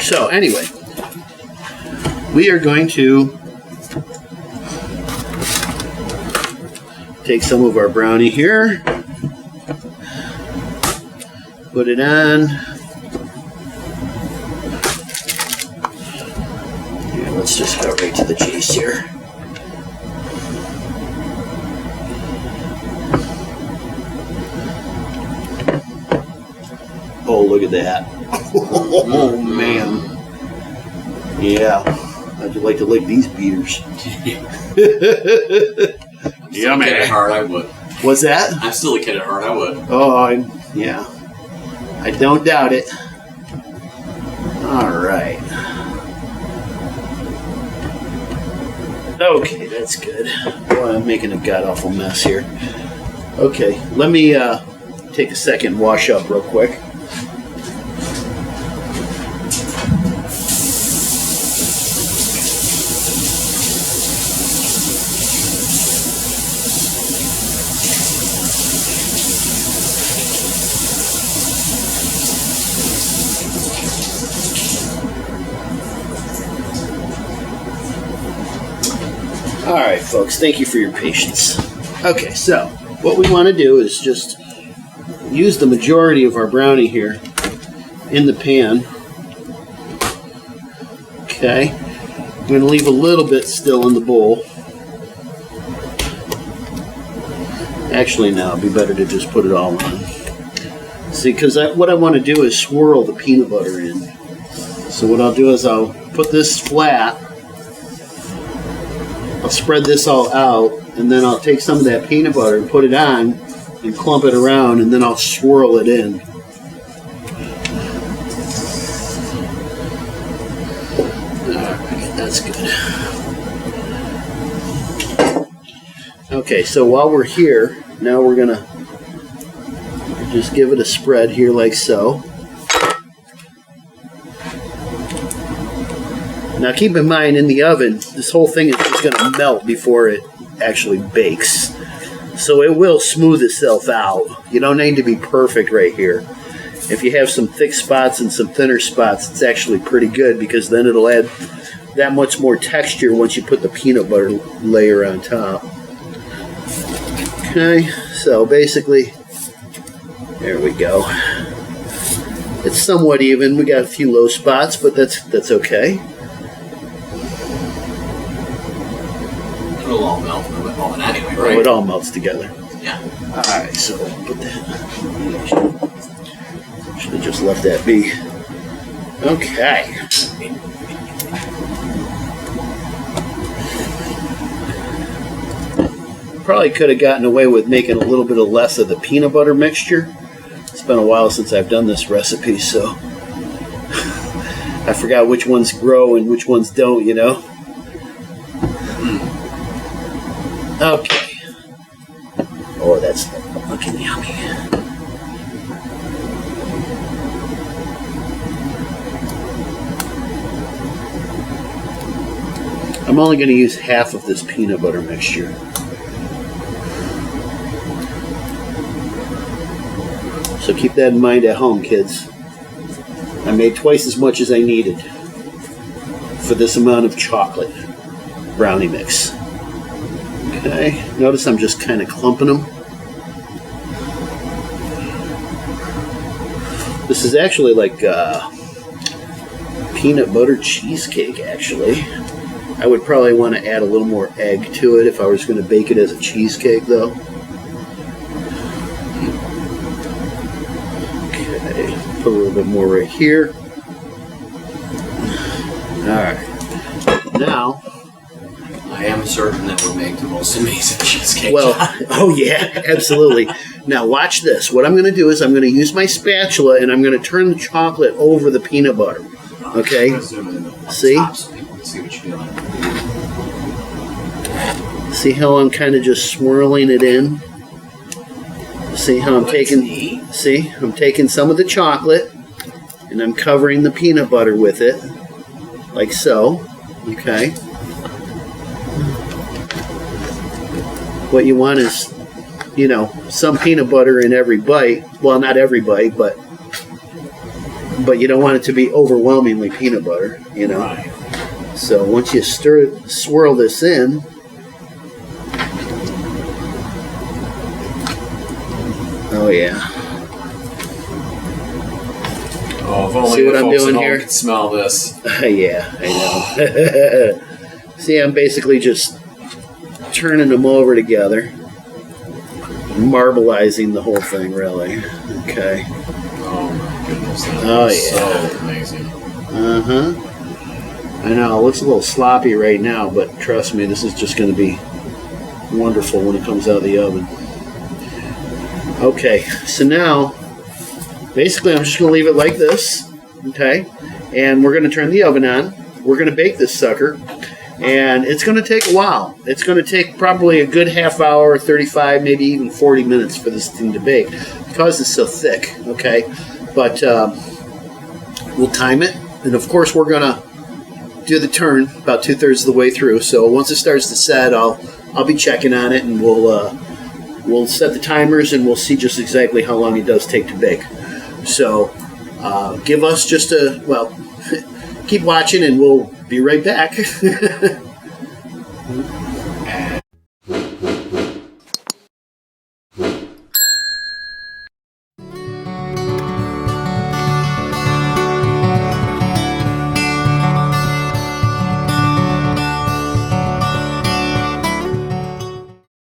So anyway, we are going to take some of our brownie here, put it on. Yeah, let's just go right to the cheese here. Oh, look at that. Oh, man. Yeah. How'd you like to lick these beaters? Yeah, man. At heart, I would. What's that? I'm still a kid at heart, I would. Oh, yeah. I don't doubt it. All right. Okay, that's good. Boy, I'm making a god-awful mess here. Okay, let me take a second and wash up real quick. All right, folks, thank you for your patience. Okay, so what we want to do is just use the majority of our brownie here in the pan. Okay, I'm going to leave a little bit still in the bowl. Actually, no, it'd be better to just put it all on. See, because what I want to do is swirl the peanut butter in. So what I'll do is I'll put this flat. I'll spread this all out, and then I'll take some of that peanut butter and put it on and clump it around, and then I'll swirl it in. Alright, that's good. Okay, so while we're here, now we're going to just give it a spread here like so. Now keep in mind, in the oven, this whole thing is just going to melt before it actually bakes. So it will smooth itself out. You don't need to be perfect right here. If you have some thick spots and some thinner spots, it's actually pretty good because then it'll add that much more texture once you put the peanut butter layer on top. Okay, so basically, there we go. It's somewhat even. We got a few low spots, but that's okay. It'll all melt in the oven anyway, right? Oh, it all melts together. Yeah. Alright, so put that. Should have just left that be. Okay. Probably could have gotten away with making a little bit of less of the peanut butter mixture. It's been a while since I've done this recipe, so I forgot which ones grow and which ones don't, you know? Okay. Oh, that's looking yummy. I'm only going to use half of this peanut butter mixture. So keep that in mind at home, kids. I made twice as much as I needed for this amount of chocolate brownie mix. Okay, notice I'm just kind of clumping them. This is actually like peanut butter cheesecake, actually. I would probably want to add a little more egg to it if I was going to bake it as a cheesecake, though. Okay, put a little bit more right here. Alright, now I am certain that we'll make the most amazing cheesecake. Well, oh yeah, absolutely. Now watch this. What I'm going to do is I'm going to use my spatula and I'm going to turn the chocolate over the peanut butter. Okay? See? See what you're doing. See how I'm kind of just swirling it in? See how I'm taking... See? I'm taking some of the chocolate and I'm covering the peanut butter with it. Like so. Okay? What you want is, you know, some peanut butter in every bite. Well, not every bite, but but you don't want it to be overwhelmingly peanut butter, you know. Right. So once you swirl this in, oh yeah. Oh, if only See what the I'm folks doing at home here? could smell this. Yeah, I know. See, I'm basically just turning them over together, marbleizing the whole thing, really. Okay. Oh my goodness, that Oh, is yeah. so amazing. Uh-huh. I know, it looks a little sloppy right now, but trust me, this is just going to be wonderful when it comes out of the oven. Okay, so now, basically I'm just going to leave it like this, okay? And we're going to turn the oven on. We're going to bake this sucker, and it's going to take a while. It's going to take probably a good half hour, 35, maybe even 40 minutes for this thing to bake because it's so thick, okay? But we'll time it, and of course we're going to do the turn about 2/3 of the way through. So once it starts to set, I'll be checking on it, and we'll set the timers, and we'll see just exactly how long it does take to bake. So give us just keep watching, and we'll be right back.